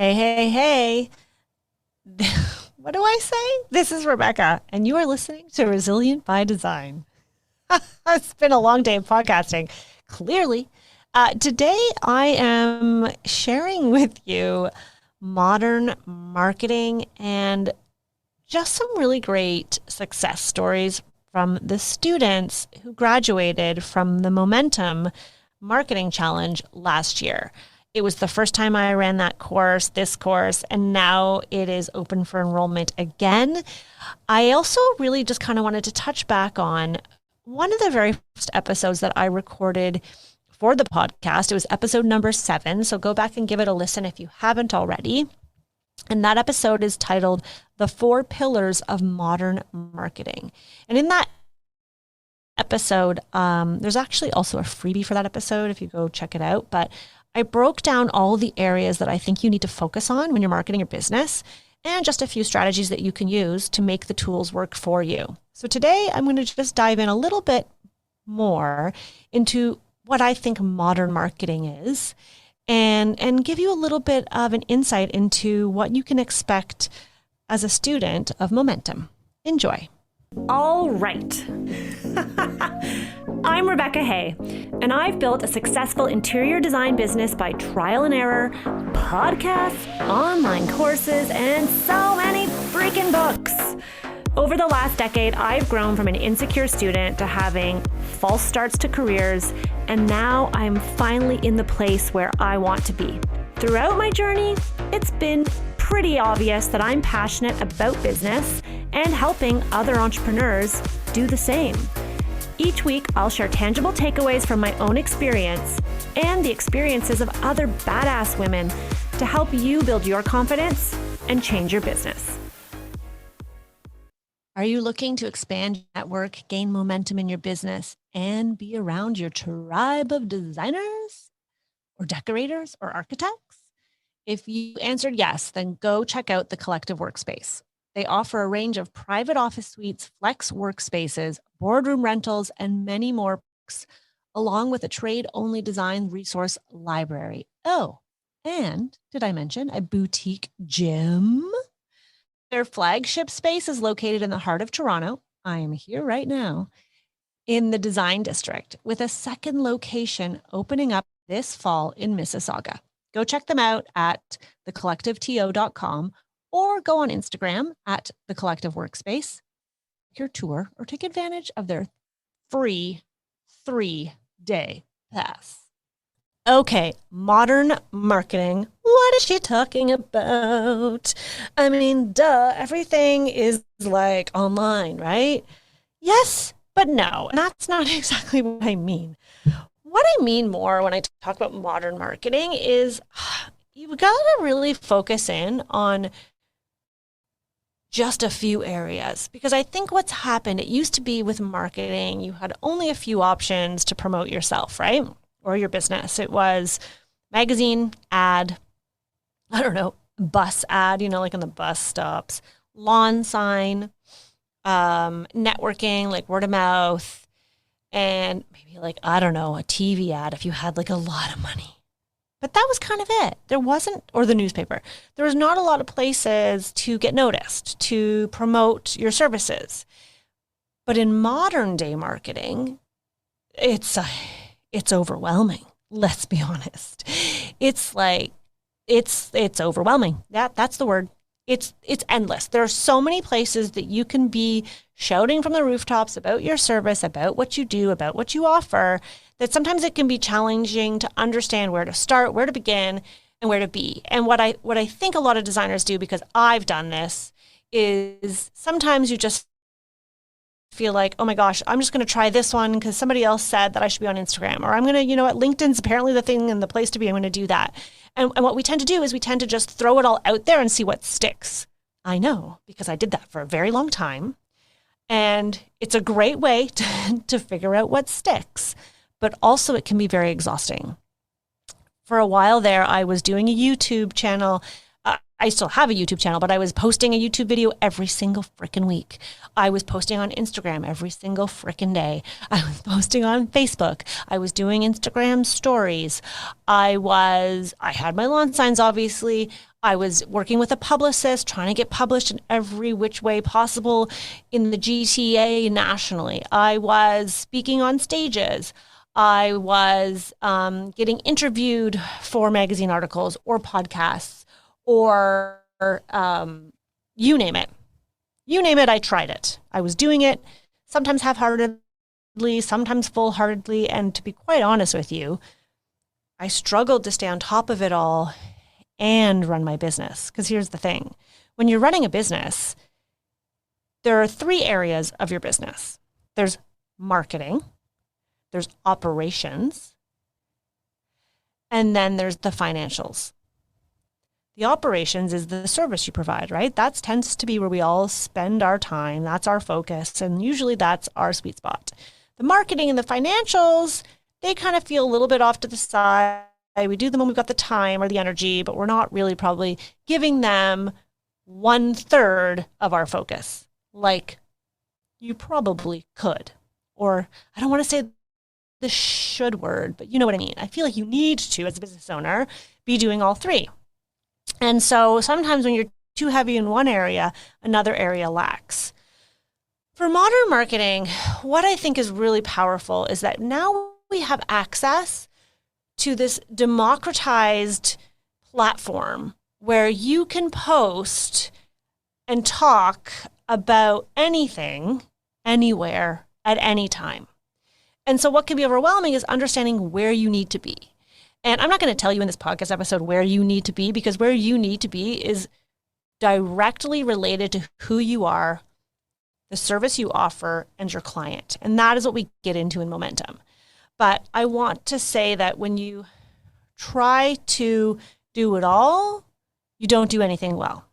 Hey, hey, hey. What do I say? This is Rebecca, and you are listening to Resilient by Design. It's been a long day of podcasting, clearly. Today, I am sharing with you modern marketing and just some really great success stories from the students who graduated from the Momentum Marketing Challenge last year. It was the first time I ran this course, and now it is open for enrollment again. I also really just kind of wanted to touch back on one of the very first episodes that I recorded for the podcast. It was episode number 7, so go back and give it a listen if you haven't already. And that episode is titled The 4 Pillars of Modern Marketing. And in that episode, there's actually also a freebie for that episode if you go check it out. But I broke down all the areas that I think you need to focus on when you're marketing your business and just a few strategies that you can use to make the tools work for you. So today I'm going to just dive in a little bit more into what I think modern marketing is and give you a little bit of an insight into what you can expect as a student of Momentum. Enjoy. All right. I'm Rebecca Hay, and I've built a successful interior design business by trial and error, podcasts, online courses, and so many freaking books. Over the last decade, I've grown from an insecure student to having false starts to careers, and now I'm finally in the place where I want to be. Throughout my journey, it's been pretty obvious that I'm passionate about business and helping other entrepreneurs do the same. Each week, I'll share tangible takeaways from my own experience and the experiences of other badass women to help you build your confidence and change your business. Are you looking to expand your network, gain momentum in your business, and be around your tribe of designers or decorators or architects? If you answered yes, then go check out the Collective Workspace. They offer a range of private office suites, flex workspaces, boardroom rentals, and many more perks, along with a trade-only design resource library. Oh, and did I mention a boutique gym? Their flagship space is located in the heart of Toronto. I am here right now in the Design District, with a second location opening up this fall in Mississauga. Go check them out at thecollectiveto.com or go on Instagram at The Collective Workspace, your tour, or take advantage of their free 3-day pass. Okay, modern marketing. What is she talking about? I mean, duh, everything is like online, right? Yes, but no, and that's not exactly what I mean. What I mean more when I talk about modern marketing is you've got to really focus in on just a few areas, because I think what's happened, it used to be with marketing, you had only a few options to promote yourself, right? Or your business. It was magazine ad, I don't know, bus ad, like in the bus stops, lawn sign, networking, like word of mouth, and maybe like, I don't know, a TV ad if you had like a lot of money. But that was kind of it. There wasn't, or the newspaper, there was not a lot of places to get noticed, to promote your services. But in modern day marketing, it's overwhelming. Let's be honest. It's like, it's overwhelming. That's the word. It's endless. There are so many places that you can be shouting from the rooftops about your service, about what you do, about what you offer, that sometimes it can be challenging to understand where to start, where to begin, and where to be. And what I think a lot of designers do, because I've done this, is sometimes you just feel like, oh my gosh, I'm just going to try this one because somebody else said that I should be on Instagram, or I'm going to, LinkedIn's apparently the thing and the place to be. I'm going to do that. And what we tend to do is we tend to just throw it all out there and see what sticks. I know, because I did that for a very long time. And it's a great way to figure out what sticks, but also it can be very exhausting. For a while there, I was doing a YouTube channel I still have a YouTube channel, but I was posting a YouTube video every single freaking week. I was posting on Instagram every single freaking day. I was posting on Facebook. I was doing Instagram stories. I had my lawn signs, obviously. I was working with a publicist, trying to get published in every which way possible in the GTA nationally. I was speaking on stages. I was getting interviewed for magazine articles or podcasts or you name it. You name it, I tried it. I was doing it, sometimes half-heartedly, sometimes full-heartedly, and to be quite honest with you, I struggled to stay on top of it all and run my business. Because here's the thing. When you're running a business, there are 3 areas of your business. There's marketing, there's operations, and then there's the financials. The operations is the service you provide, right? That tends to be where we all spend our time. That's our focus. And usually that's our sweet spot. The marketing and the financials, they kind of feel a little bit off to the side. We do them when we've got the time or the energy, but we're not really probably giving them 1/3 of our focus, like you probably could. Or I don't want to say the should word, but you know what I mean. I feel like you need to, as a business owner, be doing all 3. And so sometimes when you're too heavy in one area, another area lacks. For modern marketing, what I think is really powerful is that now we have access to this democratized platform where you can post and talk about anything, anywhere, at any time. And so what can be overwhelming is understanding where you need to be. And I'm not going to tell you in this podcast episode where you need to be, because where you need to be is directly related to who you are, the service you offer, and your client. And that is what we get into in Momentum. But I want to say that when you try to do it all, you don't do anything well.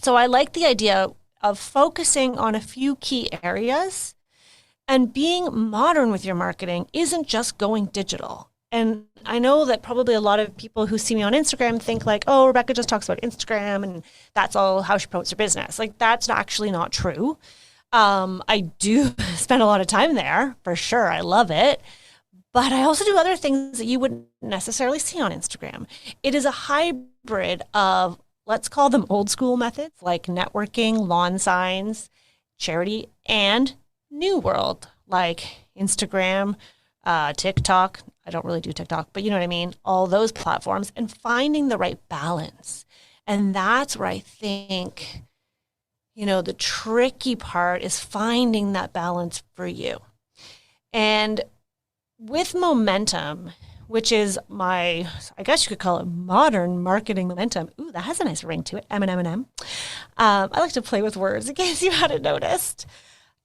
So I like the idea of focusing on a few key areas, and being modern with your marketing isn't just going digital. And I know that probably a lot of people who see me on Instagram think like, oh, Rebecca just talks about Instagram and that's all how she promotes her business. Like, that's actually not true. I do spend a lot of time there, for sure. I love it. But I also do other things that you wouldn't necessarily see on Instagram. It is a hybrid of, let's call them old school methods, like networking, lawn signs, charity, and new world, like Instagram, TikTok. I don't really do TikTok, but you know what I mean? All those platforms, and finding the right balance. And that's where I think, the tricky part is finding that balance for you. And with Momentum, which is I guess you could call it modern marketing momentum. Ooh, that has a nice ring to it. M&M. I like to play with words in case you hadn't noticed.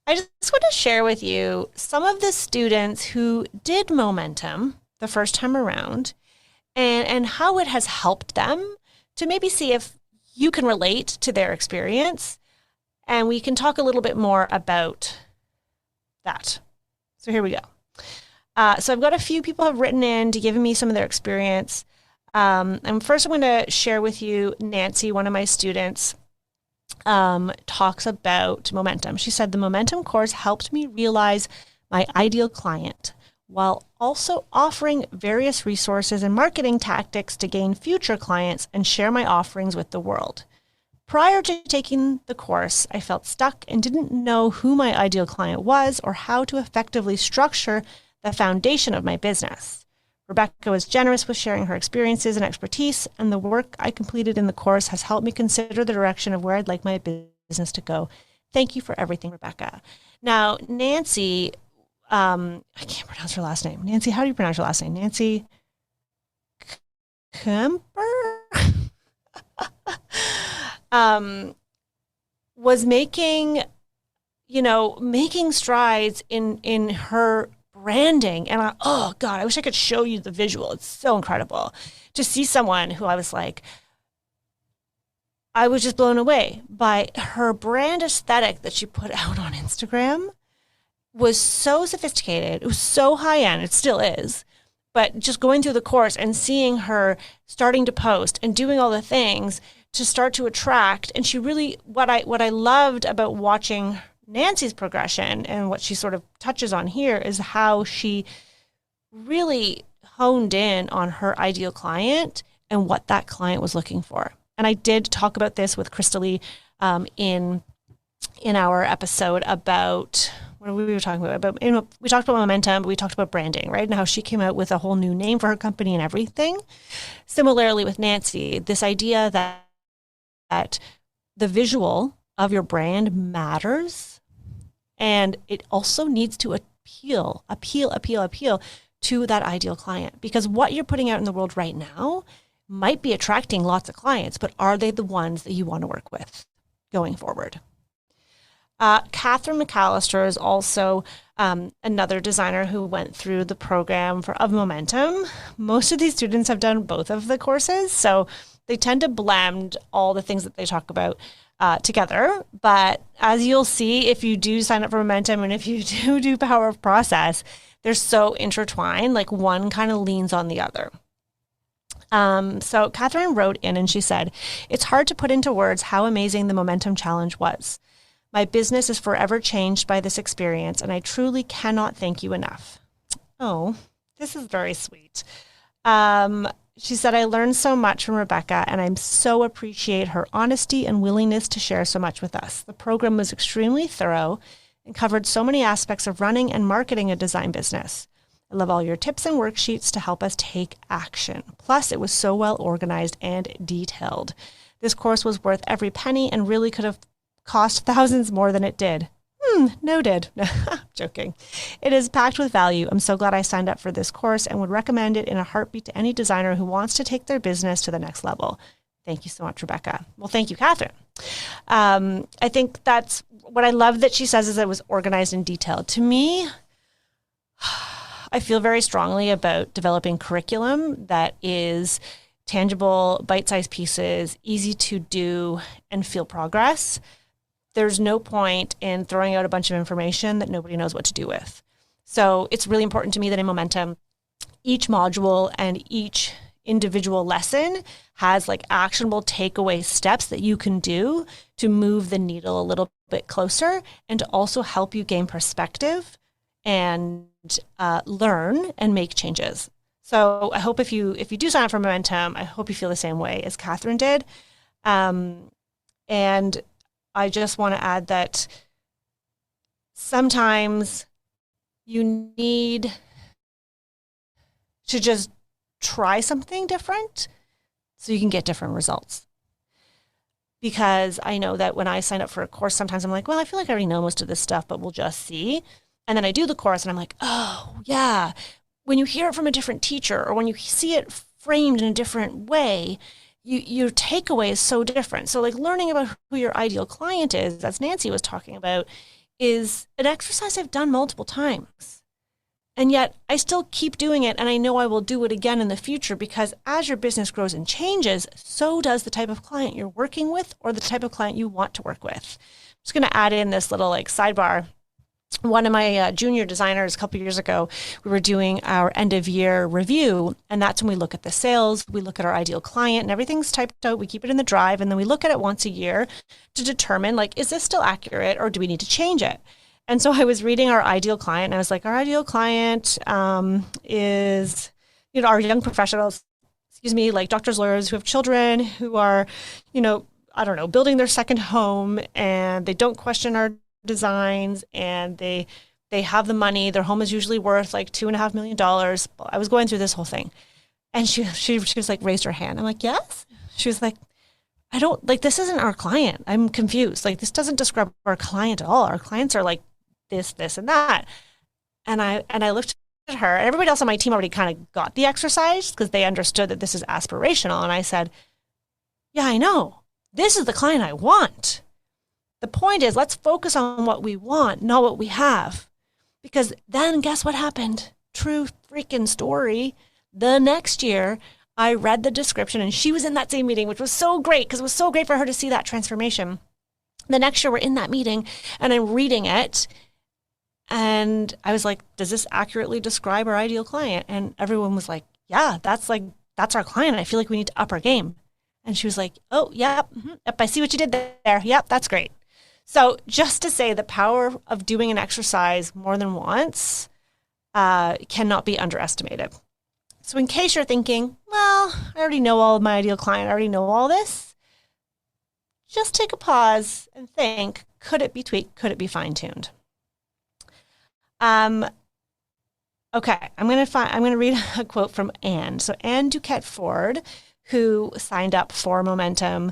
I just want to share with you some of the students who did Momentum the first time around and how it has helped them, to maybe see if you can relate to their experience, and we can talk a little bit more about that. So here we go. So I've got a few people have written in to give me some of their experience. And first I'm going to share with you Nancy, one of my students, talks about Momentum. She said, the Momentum course helped me realize my ideal client while also offering various resources and marketing tactics to gain future clients and share my offerings with the world. Prior to taking the course, I felt stuck and didn't know who my ideal client was or how to effectively structure the foundation of my business. Rebecca was generous with sharing her experiences and expertise, and the work I completed in the course has helped me consider the direction of where I'd like my business to go. Thank you for everything, Rebecca. Now, Nancy, I can't pronounce her last name. Nancy, how do you pronounce your last name? Nancy Kemper? Was making strides in her branding. And oh God, I wish I could show you the visual. It's so incredible to see someone who I was just blown away by her brand aesthetic that she put out on Instagram. Was so sophisticated. It was so high end. It still is. But just going through the course and seeing her starting to post and doing all the things to start to attract. And she really, what I loved about watching Nancy's progression and what she sort of touches on here is how she really honed in on her ideal client and what that client was looking for. And I did talk about this with Crystalie in our episode about what we were talking about. We talked about momentum, but we talked about branding, right? And how she came out with a whole new name for her company and everything. Similarly with Nancy, this idea that the visual of your brand matters, and it also needs to appeal to that ideal client, because what you're putting out in the world right now might be attracting lots of clients, but are they the ones that you want to work with going forward? Catherine McAllister is also another designer who went through the program of Momentum. Most of these students have done both of the courses, so they tend to blend all the things that they talk about together. But as you'll see, if you do sign up for Momentum and if you do Power of Process, they're so intertwined, like one kind of leans on the other. So Catherine wrote in and she said, "It's hard to put into words how amazing the Momentum Challenge was. My business is forever changed by this experience, and I truly cannot thank you enough." Oh, this is very sweet. She said, "I learned so much from Rebecca, and I so appreciate her honesty and willingness to share so much with us. The program was extremely thorough and covered so many aspects of running and marketing a design business. I love all your tips and worksheets to help us take action. Plus, it was so well organized and detailed. This course was worth every penny and really could have cost thousands more than it did." Noted. Joking. "It is packed with value. I'm so glad I signed up for this course and would recommend it in a heartbeat to any designer who wants to take their business to the next level. Thank you so much, Rebecca." Well, thank you, Catherine. I think that's what I love that she says, is it was organized and detailed. To me, I feel very strongly about developing curriculum that is tangible, bite-sized pieces, easy to do, and feel progress. There's no point in throwing out a bunch of information that nobody knows what to do with. So it's really important to me that in Momentum, each module and each individual lesson has like actionable takeaway steps that you can do to move the needle a little bit closer and to also help you gain perspective and learn and make changes. So I hope if you do sign up for Momentum, I hope you feel the same way as Catherine did. And I just want to add that sometimes you need to just try something different so you can get different results. Because I know that when I sign up for a course, sometimes I'm like, well, I feel like I already know most of this stuff, but we'll just see. And then I do the course and I'm like, oh, yeah. When you hear it from a different teacher or when you see it framed in a different way, your takeaway is so different. So like learning about who your ideal client is, as Nancy was talking about, is an exercise I've done multiple times. And yet I still keep doing it, and I know I will do it again in the future, because as your business grows and changes, so does the type of client you're working with or the type of client you want to work with. I'm just going to add in this little like sidebar. One of my junior designers a couple of years ago, we were doing our end of year review, and that's when we look at the sales, we look at our ideal client, and everything's typed out. We keep it in the drive, and then we look at it once a year to determine, like, is this still accurate or do we need to change it? And so I was reading our ideal client, and I was like, our ideal client is, our young professionals, like doctors, lawyers who have children, who are, building their second home, and they don't question our designs, and they have the money. Their home is usually worth like $2.5 million. I was going through this whole thing, and she was like, raised her hand. I'm like, yes. She was like, I don't like, this isn't our client. I'm confused. Like, this doesn't describe our client at all. Our clients are like this, and that. And I looked at her, and everybody else on my team already kind of got the exercise because they understood that this is aspirational. And I said, yeah, I know. This is the client I want. The point is, let's focus on what we want, not what we have. Because then guess what happened? True freaking story. The next year, I read the description, and she was in that same meeting, which was so great because it was so great for her to see that transformation. The next year, we're in that meeting, and I'm reading it, and I was like, does this accurately describe our ideal client? And everyone was like, yeah, that's our client. I feel like we need to up our game. And she was like, oh, yep, yep, I see what you did there. Yep, that's great. So just to say the power of doing an exercise more than once cannot be underestimated. So in case you're thinking, well, I already know all of my ideal client, I already know all this, just take a pause and think, could it be tweaked? Could it be fine-tuned? Okay, I'm going to read a quote from Anne. So Anne Duquette Ford, who signed up for Momentum,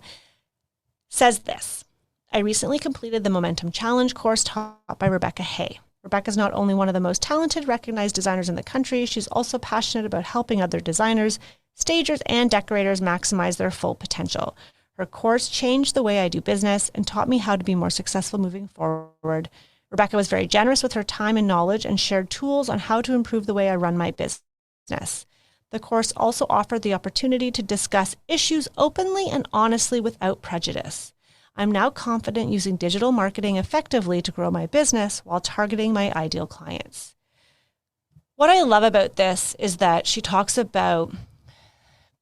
says this. I recently completed the Momentum Challenge course taught by Rebecca Hay. Rebecca's not only one of the most talented, recognized designers in the country, she's also passionate about helping other designers, stagers, and decorators maximize their full potential. Her course changed the way I do business and taught me how to be more successful moving forward. Rebecca was very generous with her time and knowledge and shared tools on how to improve the way I run my business. The course also offered the opportunity to discuss issues openly and honestly without prejudice. I'm now confident using digital marketing effectively to grow my business while targeting my ideal clients. What I love about this is that she talks about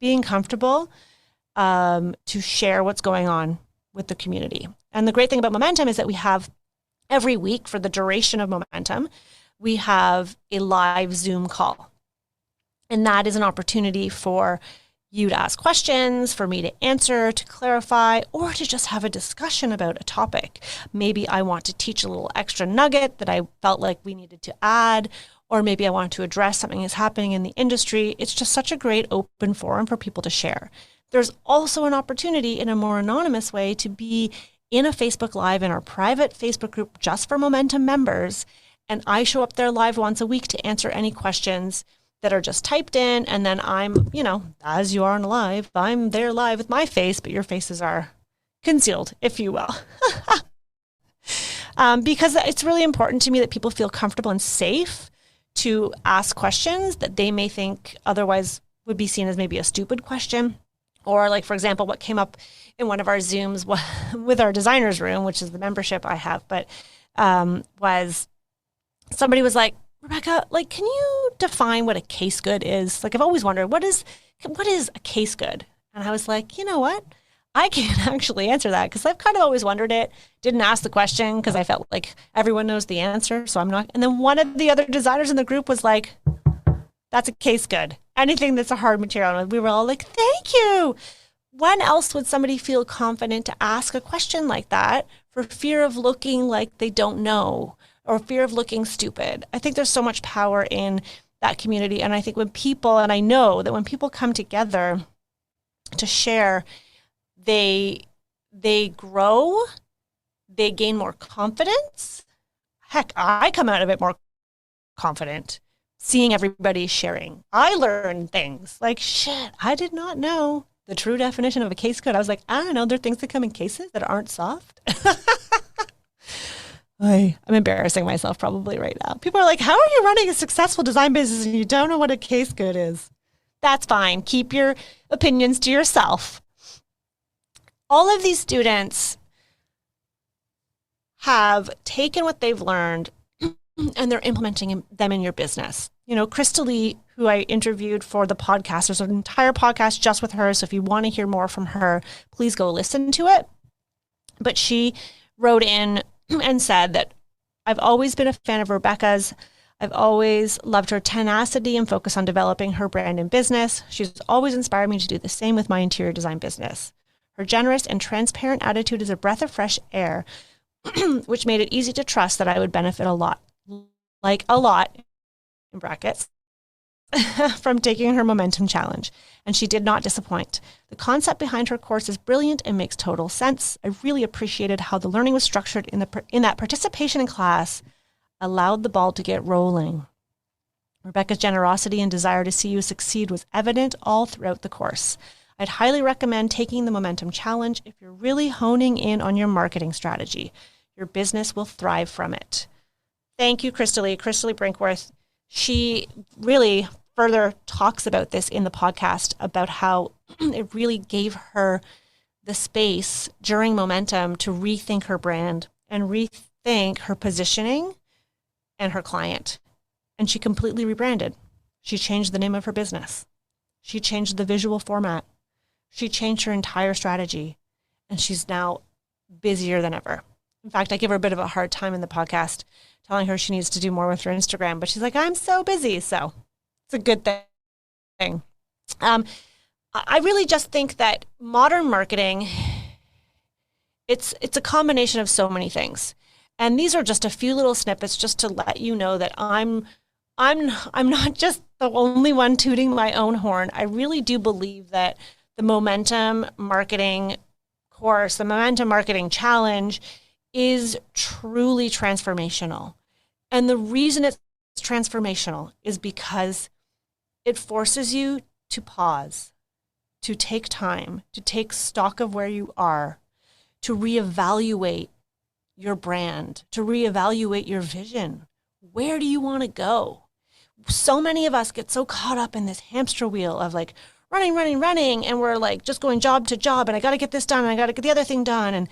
being comfortable to share what's going on with the community. And the great thing about Momentum is that we have every week for the duration of Momentum, we have a live Zoom call. And that is an opportunity for you to ask questions, for me to answer, to clarify, or to just have a discussion about a topic. Maybe I want to teach a little extra nugget that I felt like we needed to add, or maybe I want to address something that's happening in the industry. It's just such a great open forum for people to share. There's also an opportunity in a more anonymous way to be in a Facebook Live in our private Facebook group just for Momentum members. And I show up there live once a week to answer any questions that are just typed in. And then I'm, as you are on live, I'm there live with my face, but your faces are concealed, if you will. Because it's really important to me that people feel comfortable and safe to ask questions that they may think otherwise would be seen as maybe a stupid question. Or like, for example, what came up in one of our Zooms with our designers room, which is the membership I have, but was somebody was like, Rebecca, like, can you define what a case good is? Like, I've always wondered, what is a case good? And I was like, you know what? I can't actually answer that because I've kind of always wondered it. Didn't ask the question because I felt like everyone knows the answer. So I'm not. And then one of the other designers in the group was like, that's a case good. Anything that's a hard material. And we were all like, thank you. When else would somebody feel confident to ask a question like that for fear of looking like they don't know or fear of looking stupid? I think there's so much power in that community. And I think when people, and I know that when people come together to share, they grow, they gain more confidence. Heck, I come out of it more confident seeing everybody sharing. I learn things like, shit, I did not know the true definition of a case good. I was like, I don't know, there are things that come in cases that aren't soft. I'm embarrassing myself probably right now. People are like, how are you running a successful design business and you don't know what a case good is? That's fine. Keep your opinions to yourself. All of these students have taken what they've learned and they're implementing them in your business. Krista Lee, who I interviewed for the podcast, there's an entire podcast just with her. So if you want to hear more from her, please go listen to it. But she wrote in and said that I've always been a fan of Rebecca's. I've always loved her tenacity and focus on developing her brand and business. She's always inspired me to do the same with my interior design business. Her generous and transparent attitude is a breath of fresh air, which made it easy to trust that I would benefit a lot in brackets, from taking her Momentum Challenge. And she did not disappoint. The concept behind her course is brilliant and makes total sense. I really appreciated how the learning was structured in that participation in class allowed the ball to get rolling. Rebecca's generosity and desire to see you succeed was evident all throughout the course. I'd highly recommend taking the Momentum Challenge if you're really honing in on your marketing strategy. Your business will thrive from it. Thank you, Krista Lee Brinkworth. She really further talks about this in the podcast about how it really gave her the space during Momentum to rethink her brand and rethink her positioning and her client. And she completely rebranded. She changed the name of her business. She changed the visual format. She changed her entire strategy, and she's now busier than ever. In fact, I give her a bit of a hard time in the podcast, telling her she needs to do more with her Instagram, but she's like, I'm so busy. So it's a good thing. I really just think that modern marketing, it's a combination of so many things. And these are just a few little snippets just to let you know that I'm not just the only one tooting my own horn. I really do believe that the Momentum Marketing course, the Momentum Marketing Challenge is truly transformational. And the reason it's transformational is because it forces you to pause, to take time, to take stock of where you are, to reevaluate your brand, to reevaluate your vision. Where do you want to go? So many of us get so caught up in this hamster wheel of like running, and we're like just going job to job, and I got to get this done, and I got to get the other thing done, and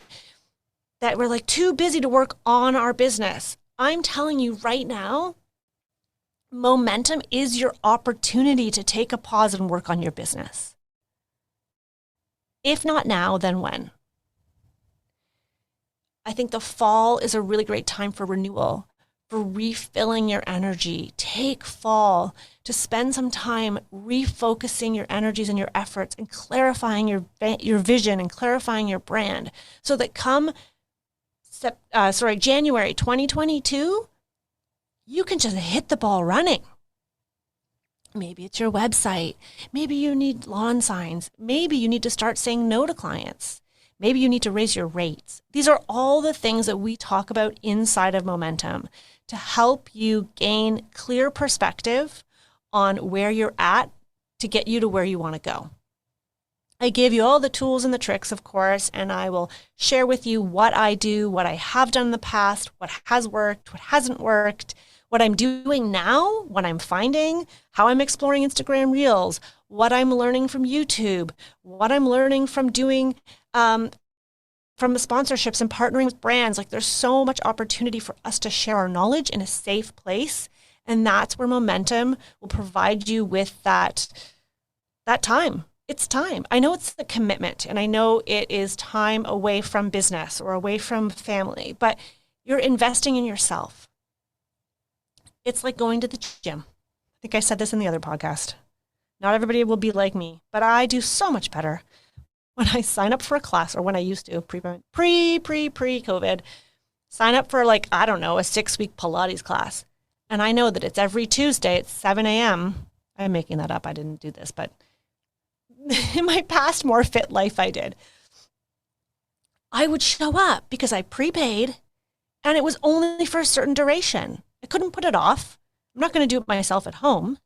that we're like too busy to work on our business. I'm telling you right now, momentum is your opportunity to take a pause and work on your business. If not now, then when? I think the fall is a really great time for renewal, for refilling your energy. Take fall to spend some time refocusing your energies and your efforts and clarifying your vision and clarifying your brand so that come January 2022, you can just hit the ball running. Maybe it's your website. Maybe you need lawn signs. Maybe you need to start saying no to clients. Maybe you need to raise your rates. These are all the things that we talk about inside of Momentum to help you gain clear perspective on where you're at to get you to where you want to go. I gave you all the tools and the tricks, of course, and I will share with you what I do, what I have done in the past, what has worked, what hasn't worked, what I'm doing now, what I'm finding, how I'm exploring Instagram Reels, what I'm learning from YouTube, what I'm learning from doing from the sponsorships and partnering with brands. Like there's so much opportunity for us to share our knowledge in a safe place. And that's where Momentum will provide you with that time. It's time. I know it's a commitment, and I know it is time away from business or away from family, but you're investing in yourself. It's like going to the gym. I think I said this in the other podcast. Not everybody will be like me, but I do so much better when I sign up for a class, or when I used to pre-COVID, sign up for like, I don't know, a 6-week Pilates class. And I know that it's every Tuesday at 7 a.m. I'm making that up. I didn't do this, but in my past more fit life I did. I would show up because I prepaid, and it was only for a certain duration. I couldn't put it off. I'm not going to do it myself at home.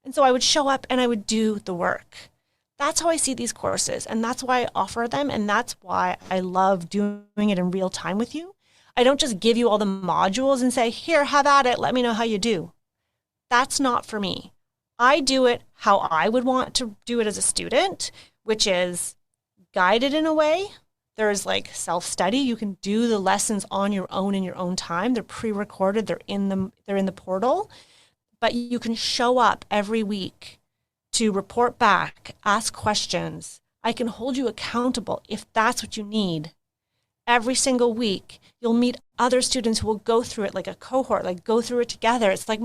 And so I would show up and I would do the work. That's how I see these courses, and that's why I offer them, and that's why I love doing it in real time with you. I don't just give you all the modules and say, here, have at it, let me know how you do. That's not for me. I do it how I would want to do it as a student, which is guided in a way. There's like self-study. You can do the lessons on your own in your own time. They're pre-recorded. They're in the portal. But you can show up every week to report back, ask questions. I can hold you accountable if that's what you need. Every single week, you'll meet other students who will go through it like a cohort, like go through it together. It's like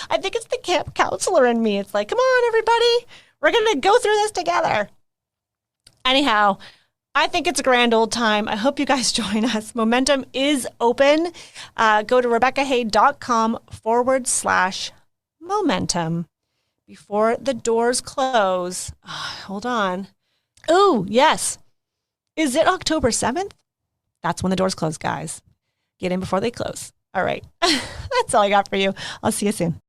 I think it's the camp counselor in me. It's like, come on, everybody, we're going to go through this together. Anyhow, I think it's a grand old time. I hope you guys join us. Momentum is open. Go to RebeccaHay.com/momentum. Before the doors close, hold on. Oh, yes. Is it October 7th? That's when the doors close, guys. Get in before they close. All right. That's all I got for you. I'll see you soon.